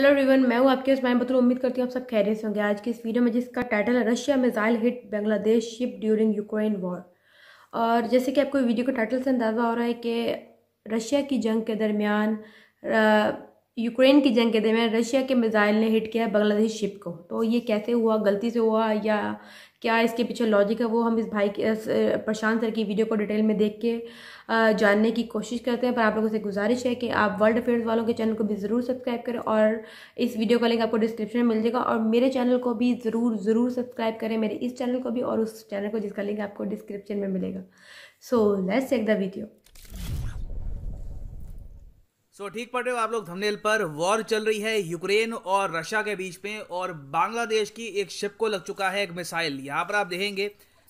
Hello everyone, मैं हूँ आपके इस्माइल बतूर। उम्मीद करती हूँ आप सब खैरियत से होंगे। आज की इस वीडियो में जिसका टाइटल है Russia missile hit Bangladesh ship during Ukraine war. और जैसे कि आपको वीडियो के टाइटल से अंदाज़ा हो रहा है कि रशिया की जंग के दरमियान यूक्रेन की जंग के दरमियान रशिया के मिसाइल ने हिट किया बांग्लादेश शिप को। तो ये कैसे हुआ, गलती से हुआ या क्या इसके पीछे लॉजिक है, वो हम इस भाई के प्रशांत सर की वीडियो को डिटेल में देख के जानने की कोशिश करते हैं। पर आप लोगों से गुजारिश है कि आप वर्ल्ड अफेयर्स वालों के चैनल को भी ज़रूर सब्सक्राइब करें और इस वीडियो का लिंक आपको डिस्क्रिप्शन में मिल जाएगा। और मेरे चैनल को भी ज़रूर सब्सक्राइब करें, मेरे इस चैनल को भी और उस चैनल को जिसका लिंक आपको डिस्क्रिप्शन में मिलेगा। So let's check the video. ठीक पढ़ रहे हो आप लोग थंबनेल पर। वॉर चल रही है यूक्रेन और रशिया के बीच में और बांग्लादेश की एक शिप को लग चुका है एक मिसाइल। यहाँ पर आप देखेंगे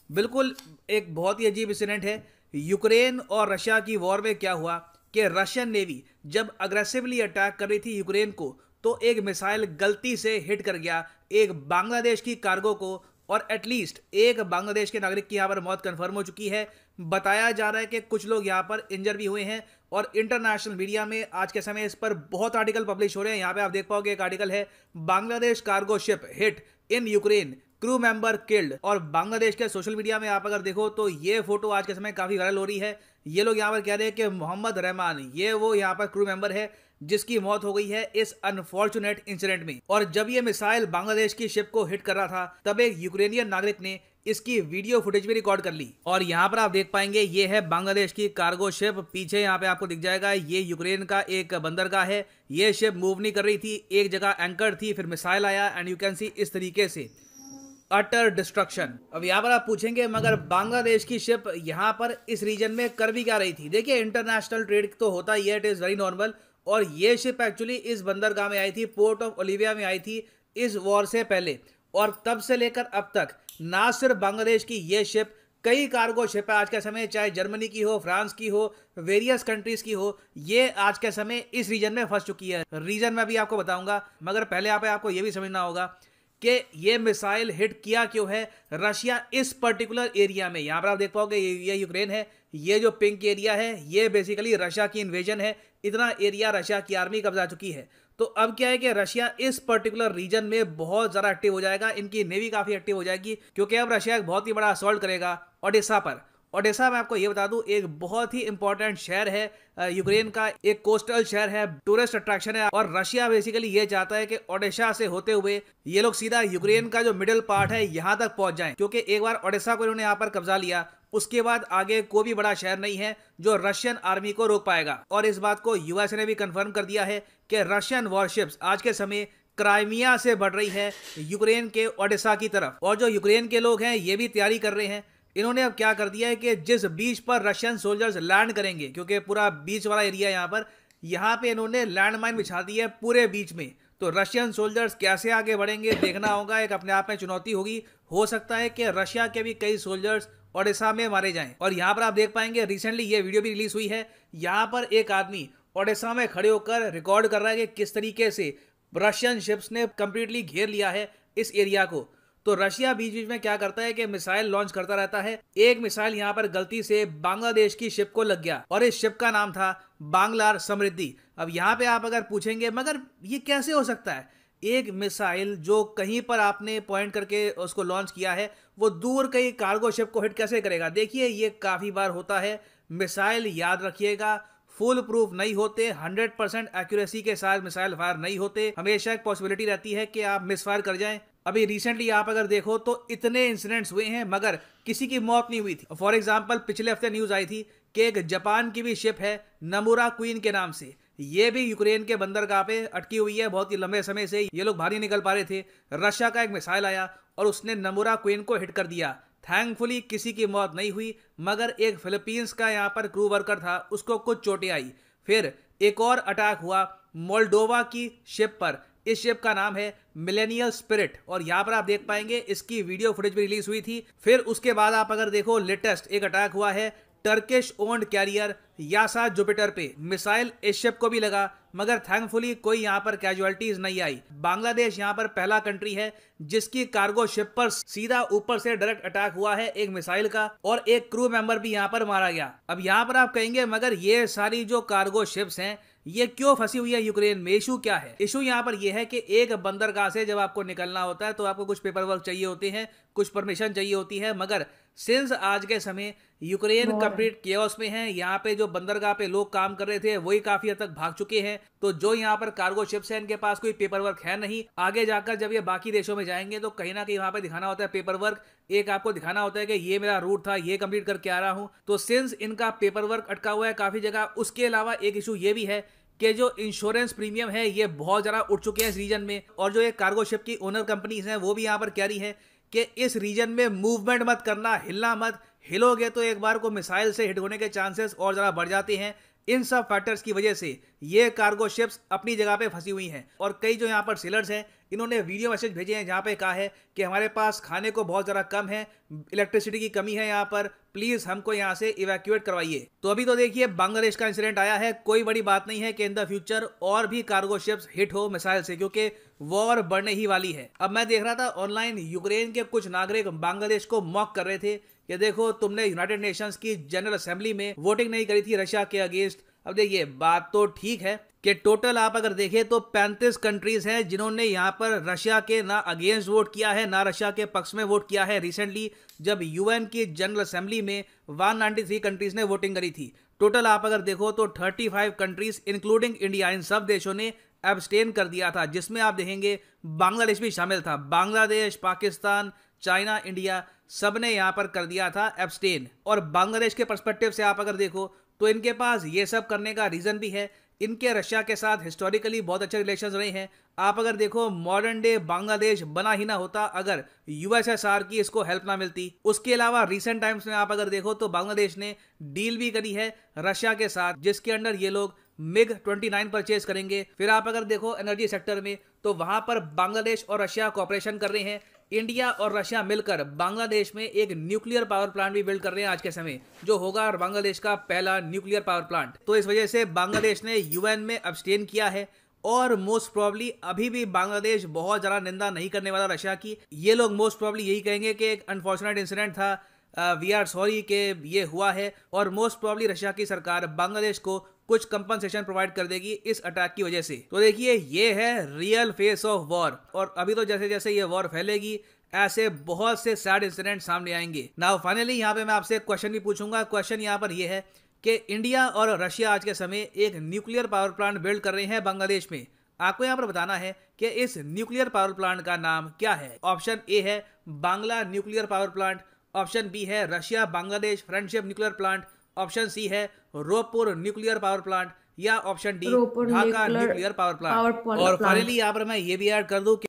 बिल्कुल एक बहुत ही अजीब इंसिडेंट है। यूक्रेन और रशिया की वॉर में क्या हुआ कि रशियन नेवी जब अग्रेसिवली अटैक कर रही थी यूक्रेन को तो एक मिसाइल गलती से हिट कर गया एक बांग्लादेश की कार्गो को और एटलीस्ट एक बांग्लादेश के नागरिक की यहाँ पर मौत कंफर्म हो चुकी है। बताया जा रहा है कि कुछ लोग यहाँ पर इंजर भी हुए हैं और इंटरनेशनल मीडिया में आज के समय इस पर बहुत आर्टिकल पब्लिश हो रहे हैं। यहाँ पे आप देख पाओगे एक आर्टिकल है, Bangladesh cargo ship hit in Ukraine, crew member killed. और बांग्लादेश के सोशल मीडिया में आप अगर देखो तो ये फोटो आज के समय काफी वायरल हो रही है। ये लोग यहाँ पर कह रहे हैं कि मोहम्मद रहमान ये वो यहाँ पर क्रू मेंबर है जिसकी मौत हो गई है इस अनफॉर्चुनेट इंसिडेंट में। और जब ये मिसाइल बांग्लादेश की शिप को हिट कर रहा था तब एक यूक्रेनियन नागरिक ने इसकी वीडियो फुटेज भी रिकॉर्ड कर ली। और यहाँ पर आप देख पाएंगे ये है बांग्लादेश की कार्गो शिप। पीछे यहाँ पे आपको दिख जाएगा ये यूक्रेन का एक बंदरगाह है। ये शिप मूव नहीं कर रही थी, एक जगह एंकर थी, फिर मिसाइल आया एंड यू कैन सी इस तरीके से अटर डिस्ट्रक्शन। अब यहाँ पर आप पूछेंगे मगर बांग्लादेश की शिप यहाँ पर इस रीजन में कर भी क्या रही थी। देखिए इंटरनेशनल ट्रेड तो होता ही है, इट इज वेरी नॉर्मल। और ये शिप एक्चुअली इस बंदरगाह में आई थी, पोर्ट ऑफ ओलिविया में आई थी इस वॉर से पहले। और तब से लेकर अब तक ना सिर्फ बांग्लादेश की ये शिप, कई कार्गो शिप है आज के समय, चाहे जर्मनी की हो, फ्रांस की हो, वेरियस कंट्रीज की हो, ये आज के समय इस रीजन में फंस चुकी है। रीजन मैं भी आपको बताऊंगा मगर पहले यहाँ पे आपको ये भी समझना होगा कि ये मिसाइल हिट किया क्यों है रशिया इस पर्टिकुलर एरिया में। यहाँ पर आप देख पाओगे ये यूक्रेन है, ये जो पिंक एरिया है ये बेसिकली रशिया की इन्वेजन है। इतना एरिया रशिया की आर्मी कब्जा चुकी है। तो अब क्या है कि रशिया इस पर्टिकुलर रीजन में बहुत ज़्यादा एक्टिव हो जाएगा, इनकी नेवी काफ़ी एक्टिव हो जाएगी क्योंकि अब रशिया एक बहुत ही बड़ा असॉल्ट करेगा ओडेसा पर। ओडेसा में आपको ये बता दूं एक बहुत ही इंपॉर्टेंट शहर है यूक्रेन का, एक कोस्टल शहर है, टूरिस्ट अट्रैक्शन है। और रशिया बेसिकली ये चाहता है कि ओडेसा से होते हुए ये लोग सीधा यूक्रेन का जो मिडिल पार्ट है यहाँ तक पहुंच जाएं, क्योंकि एक बार ओडेसा को इन्होंने यहाँ पर कब्जा लिया उसके बाद आगे कोई भी बड़ा शहर नहीं है जो रशियन आर्मी को रोक पाएगा। और इस बात को यूएस ने भी कंफर्म कर दिया है कि रशियन वॉरशिप्स आज के समय क्राइमिया से बढ़ रही है यूक्रेन के ओडेसा की तरफ। और जो यूक्रेन के लोग हैं ये भी तैयारी कर रहे हैं। इन्होंने अब क्या कर दिया है कि जिस बीच पर रशियन सोल्जर्स लैंड करेंगे, क्योंकि पूरा बीच वाला एरिया यहाँ पे इन्होंने लैंडमाइन बिछा दी है पूरे बीच में। तो रशियन सोल्जर्स कैसे आगे बढ़ेंगे देखना होगा, एक अपने आप में चुनौती होगी। हो सकता है कि रशिया के भी कई सोल्जर्स ओडेसा में मारे जाएं। और यहाँ पर आप देख पाएंगे रिसेंटली ये वीडियो भी रिलीज हुई है, यहाँ पर एक आदमी ओडेसा में खड़े होकर रिकॉर्ड कर रहा है कि किस तरीके से रशियन शिप्स ने कंप्लीटली घेर लिया है इस एरिया को। तो रशिया बीच बीच में क्या करता है कि मिसाइल लॉन्च करता रहता है। एक मिसाइल यहाँ पर गलती से बांग्लादेश की शिप को लग गया और इस शिप का नाम था बांग्लार समृद्धि। अब यहाँ पे आप अगर पूछेंगे मगर ये कैसे हो सकता है, एक मिसाइल जो कहीं पर आपने पॉइंट करके उसको लॉन्च किया है वो दूर कहीं कार्गो शिप को हिट कैसे करेगा। देखिए ये काफी बार होता है। मिसाइल याद रखिएगा फुल प्रूफ नहीं होते, 100% एक्यूरेसी के साथ मिसाइल फायर नहीं होते। हमेशा एक पॉसिबिलिटी रहती है कि आप मिसफायर कर जाएं। अभी रिसेंटली आप अगर देखो तो इतने इंसिडेंट्स हुए हैं मगर किसी की मौत नहीं हुई थी। फॉर एग्जांपल पिछले हफ्ते न्यूज आई थी कि एक जापान की भी शिप है नमुरा क्वीन के नाम से, ये भी यूक्रेन के बंदरगाह पे अटकी हुई है बहुत ही लंबे समय से। ये लोग बाहर नहीं निकल पा रहे थे, रशिया का एक मिसाइल आया और उसने नमुरा क्वीन को हिट कर दिया। थैंकफुली किसी की मौत नहीं हुई मगर एक फिलीपींस का यहाँ पर क्रू वर्कर था, उसको कुछ चोटें आई। फिर एक और अटैक हुआ मोल्डोवा की शिप पर, इस शिप का नाम है मिलेनियल स्पिरिट और यहाँ पर आप देख पाएंगे इसकी वीडियो फुटेज भी रिलीज हुई थी। फिर उसके बाद आप अगर देखो लेटेस्ट एक अटैक हुआ है टर्किश ओन्ड कैरियर यासा जुपिटर पे मिसाइल इस शिप को भी लगा, मगर थैंकफुली कोई यहाँ पर कैजुअलिटीज नहीं आई। बांग्लादेश यहाँ पर पहला कंट्री है जिसकी कार्गो शिप पर सीधा ऊपर से डायरेक्ट अटैक हुआ है एक मिसाइल का, और एक क्रू मेंबर भी यहाँ पर मारा गया। अब यहाँ पर आप कहेंगे मगर ये सारी जो कार्गो शिप्स हैं ये क्यों फंसी हुई है यूक्रेन में, इशू क्या है? इशू यहाँ पर यह है कि एक बंदरगाह से जब आपको निकलना होता है तो आपको कुछ पेपर वर्क चाहिए होते हैं, कुछ परमिशन चाहिए होती है, मगर सिंस आज के समय यूक्रेन कंप्लीट केओस में है। यहाँ पे जो बंदरगाह पे लोग काम कर रहे थे वही काफी हद तक भाग चुके हैं, तो जो यहाँ पर कार्गो शिप्स है इनके पास कोई पेपर वर्क है नहीं। आगे जाकर जब ये बाकी देशों में जाएंगे तो कहीं ना कहीं वहां पे दिखाना होता है पेपर वर्क, एक आपको दिखाना होता है कि ये मेरा रूट था, ये कंप्लीट करके आ रहा हूँ। तो सिंस इनका पेपर वर्क अटका हुआ है काफी जगह, उसके अलावा एक इशू ये भी है कि जो इंश्योरेंस प्रीमियम है ये बहुत ज्यादा उठ चुके हैं इस रीजन में, और जो ये कार्गो शिप की ओनर कंपनीज हैं वो भी यहाँ पर कह रही है कि इस रीजन में मूवमेंट मत करना, हिलना मत, हिलोगे तो एक बार को मिसाइल से हिट होने के चांसेस और ज़्यादा बढ़ जाते हैं। इन सब फैक्टर्स की वजह से ये कार्गो शिप्स अपनी जगह पे फंसी हुई हैं। और कई जो यहाँ पर सेलर्स हैं इन्होंने वीडियो मैसेज भेजे हैं जहाँ पे कहा है कि हमारे पास खाने को बहुत ज़्यादा कम है, इलेक्ट्रिसिटी की कमी है यहाँ पर, प्लीज़ हमको यहाँ से इवैक्यूएट करवाइए। तो अभी तो देखिए बांग्लादेश का इंसिडेंट आया है, कोई बड़ी बात नहीं है कि इन द फ्यूचर और भी कार्गो शिप्स हिट हो मिसाइल से, क्योंकि वॉर बढ़ने ही वाली है। अब मैं देख रहा था ऑनलाइन यूक्रेन के कुछ नागरिक बांग्लादेश को मॉक कर रहे थे कि देखो तुमने यूनाइटेड नेशंस की जनरल असेंबली में वोटिंग नहीं करी थी रशिया के अगेंस्ट। अब देखिए बात तो ठीक है कि टोटल आप अगर देखें तो 35 कंट्रीज हैं जिन्होंने यहाँ पर रशिया के ना अगेंस्ट वोट किया है ना रशिया के पक्ष में वोट किया है। रिसेंटली जब यूएन की जनरल असेंबली में 193 कंट्रीज ने वोटिंग करी थी। टोटल आप अगर देखो तो 35 कंट्रीज इंक्लूडिंग इंडिया, इन सब देशों ने एब्सटेन कर दिया था, जिसमें आप देखेंगे बांग्लादेश भी शामिल था। बांग्लादेश, पाकिस्तान, चाइना, इंडिया सब ने यहाँ पर कर दिया था एब्सटेन। और बांग्लादेश के पर्सपेक्टिव से आप अगर देखो तो इनके पास ये सब करने का रीजन भी है, इनके रशिया के साथ हिस्टोरिकली बहुत अच्छे रिलेशंस रहे हैं। आप अगर देखो मॉडर्न डे बांग्लादेश बना ही ना होता अगर यूएसएसआर की इसको हेल्प ना मिलती। उसके अलावा रिसेंट टाइम्स में आप अगर देखो तो बांग्लादेश ने डील भी करी है रशिया के साथ, जिसके अंडर ये लोग मिग 29 परचेज करेंगे। फिर आप अगर देखो एनर्जी सेक्टर में तो वहां पर बांग्लादेश और रशिया कॉपरेशन कर रहे हैं। इंडिया और रशिया मिलकर बांग्लादेश में एक न्यूक्लियर पावर प्लांट भी बिल्ड कर रहे हैं आज के समय, जो होगा बांग्लादेश का पहला न्यूक्लियर पावर प्लांट। तो इस वजह से बांग्लादेश ने यूएन में अब्सटेन किया है, और मोस्ट प्रॉब्ली अभी भी बांग्लादेश बहुत ज़्यादा निंदा नहीं करने वाला रशिया की। ये लोग मोस्ट प्रॉब्ली यही कहेंगे कि एक अनफॉर्चुनेट इंसिडेंट था, वी आर सॉरी कि ये हुआ है, और मोस्ट प्रॉब्ली रशिया की सरकार बांग्लादेश को कुछ कंपनसेशन प्रोवाइड कर देगी इस अटैक की वजह से। तो देखिए ये है रियल फेस ऑफ वॉर, और अभी तो जैसे जैसे ये वॉर फैलेगी ऐसे बहुत से सैड इंसिडेंट सामने आएंगे। नाउ फाइनली यहाँ पे मैं आपसे एक क्वेश्चन भी पूछूंगा। क्वेश्चन यहाँ पर ये है कि इंडिया और रशिया आज के समय एक न्यूक्लियर पावर प्लांट बिल्ड कर रहे हैं बांग्लादेश में। आपको यहाँ पर बताना है कि इस न्यूक्लियर पावर प्लांट का नाम क्या है। ऑप्शन ए है Bangla nuclear power plant, option B है Russia Bangladesh friendship nuclear plant, option C है रोहपुर न्यूक्लियर पावर प्लांट, या option D Dhaka nuclear power plant. और फाइनली यहाँ पर मैं ये भी ऐड कर दूं कि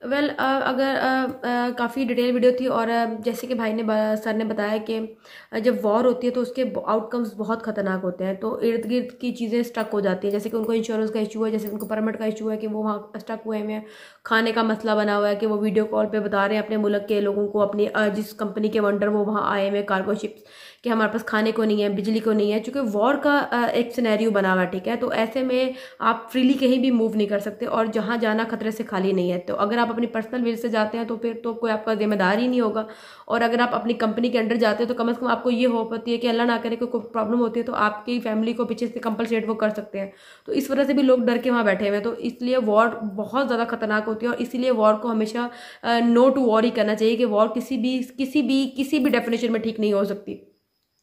अगर काफ़ी डिटेल वीडियो थी, और जैसे कि भाई ने सर ने बताया कि जब वॉर होती है तो उसके आउटकम्स बहुत ख़तरनाक होते हैं, तो इर्द गिर्द की चीज़ें स्टक हो जाती हैं। जैसे कि उनको इंश्योरेंस का इशू है, जैसे उनको परमिट का इशू है कि वो वहाँ स्टक हुए हैं, खाने का मसला बना हुआ है कि वो वीडियो कॉल पे बता रहे हैं अपने मुल्क के लोगों को, अपनी जिस कंपनी के वंडर वो वहाँ आए हुए कार्गो शिप्स, कि हमारे पास खाने को नहीं है, बिजली को नहीं है, चूँकि वॉर का एक सिनेरियो बना हुआ है, ठीक है। तो ऐसे में आप फ्रीली कहीं भी मूव नहीं कर सकते, और जहाँ जाना खतरे से खाली नहीं है। तो अगर आप अपनी पर्सनल व्हील से जाते हैं तो फिर तो कोई आपका जिम्मेदार ही नहीं होगा, और अगर आप अपनी कंपनी के अंडर जाते हैं तो कम से कम आपको ये होप होती है कि अल्लाह ना करे कोई प्रॉब्लम होती है तो आपकी फैमिली को पीछे से कंपलसेट वो कर सकते हैं। तो इस वजह से भी लोग डर के वहाँ बैठे हुए हैं। तो इसलिए वॉर बहुत ज़्यादा खतरनाक होती है, और इसीलिए वॉर को हमेशा नो टू वॉर ही करना चाहिए कि वॉर किसी भी डेफिनेशन में ठीक नहीं हो सकती।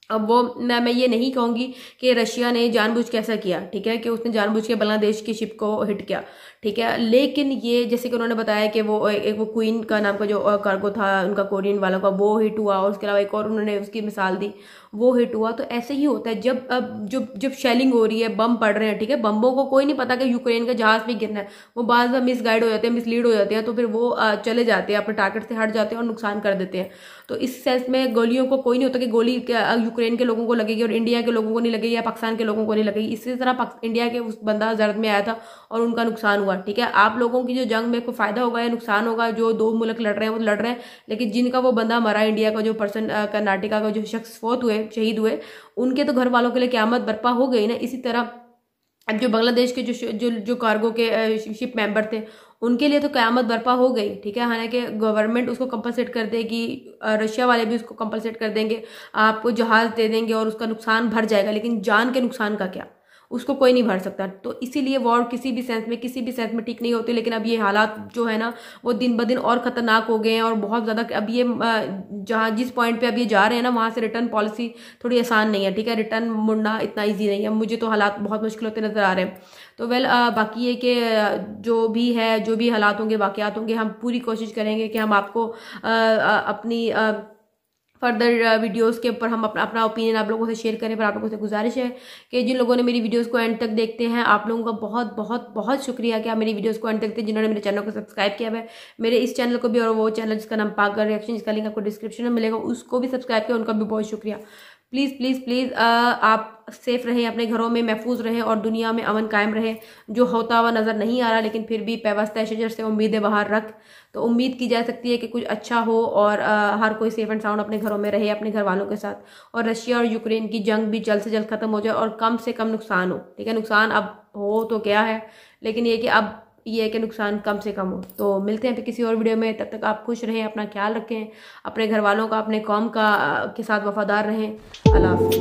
अब वो मैं ये नहीं कहूँगी कि रशिया ने जानबूझ के ऐसा किया, ठीक है, कि उसने जानबूझ के बांग्लादेश की शिप को हिट किया, ठीक है। लेकिन ये जैसे कि उन्होंने बताया कि वो क्वीन का नाम का जो कार्गो था उनका कोरियन वालों का, वो हिट हुआ, और उसके अलावा एक और उन्होंने उसकी मिसाल दी, वो हिट हुआ। तो ऐसे ही होता है जब शेलिंग हो रही है, बम पड़ रहे हैं, ठीक है। बम्बों को कोई नहीं पता कि यूक्रेन का जहाज भी गिरना है, वो बार बार मिसगाइड हो जाते हैं, मिसलीड हो जाते हैं, तो फिर वो चले जाते हैं, अपने टारगेट से हट जाते हैं और नुकसान कर देते हैं। तो इस सेंस में गोलियों को कोई नहीं होता कि गोली यूक्रेन यूक्रेन के लोगों को लगेगी और इंडिया के लोगों को नहीं लगेगी या पाकिस्तान के लोगों को नहीं लगेगी। इसी तरह इंडिया के उस बंदा जर्द में आया था और उनका नुकसान हुआ। ठीक है, आप लोगों की जो जंग में कोई फायदा होगा या नुकसान होगा, जो दो मुल्क लड़ रहे हैं वो लड़ रहे हैं, लेकिन जिनका वो बंदा मरा, इंडिया का जो पर्सन, कर्नाटका का जो शख्स फोत हुए, शहीद हुए, उनके तो घर वालों के लिए क़यामत बर्पा हो गई ना। इसी तरह अब जो बांग्लादेश के जो कार्गो के शिप मेंबर थे, उनके लिए तो क़यामत बर्पा हो गई। ठीक है, हालांकि गवर्नमेंट उसको कंपलसेट कर देगी, रशिया वाले भी उसको कंपलसेट कर देंगे, आपको जहाज़ दे देंगे और उसका नुकसान भर जाएगा, लेकिन जान के नुकसान का क्या, उसको कोई नहीं भर सकता। तो इसीलिए वॉर किसी भी सेंस में ठीक नहीं होती। लेकिन अब ये हालात जो है ना वो दिन ब दिन और ख़तरनाक हो गए हैं और बहुत ज़्यादा। अब ये जहाँ जिस पॉइंट पे अब ये जा रहे हैं ना, वहाँ से रिटर्न पॉलिसी थोड़ी आसान नहीं है। ठीक है, रिटर्न मुड़ना इतना ईजी नहीं है। मुझे तो हालात बहुत मुश्किल होते नज़र आ रहे हैं। तो बाकी ये कि जो भी हालात होंगे, वाक़यात होंगे, हम पूरी कोशिश करेंगे कि हम आपको अपनी फर्दर वीडियोस के ऊपर हम अपना ओपिनियन आप लोगों से शेयर करें। पर आप लोगों से गुजारिश है कि जिन लोगों ने मेरी वीडियोस को एंड तक देखते हैं, आप लोगों का बहुत बहुत बहुत शुक्रिया कि आप मेरी वीडियोस को एंड तक देखते हैं। जिन्होंने मेरे चैनल को सब्सक्राइब किया है, मेरे इस चैनल को भी, और वो चैनल जिसका नाम पागल रिएक्शन, जिसका लिंक आपको डिस्क्रिप्शन में मिलेगा, उसको भी सब्सक्राइब किया, उनका भी बहुत शुक्रिया। प्लीज़ प्लीज़ प्लीज़ आप सेफ़ रहें, अपने घरों में महफूज रहें और दुनिया में अमन कायम रहे। जो होता हुआ नज़र नहीं आ रहा, लेकिन फिर भी पैवस्ता शजर से उम्मीदें बाहर रख, तो उम्मीद की जा सकती है कि कुछ अच्छा हो और हर कोई सेफ एंड साउंड अपने घरों में रहे, अपने घर वालों के साथ। और रशिया और यूक्रेन की जंग भी जल्द से जल्द ख़त्म हो जाए और कम से कम नुकसान हो। ठीक है, नुकसान अब हो तो क्या है, लेकिन ये कि अब ये है कि नुकसान कम से कम हो। तो मिलते हैं फिर किसी और वीडियो में। तब तक आप खुश रहें, अपना ख्याल रखें, अपने घर वालों का, अपने कौम का के साथ वफादार रहें। अल्लाह हाफ़िज़।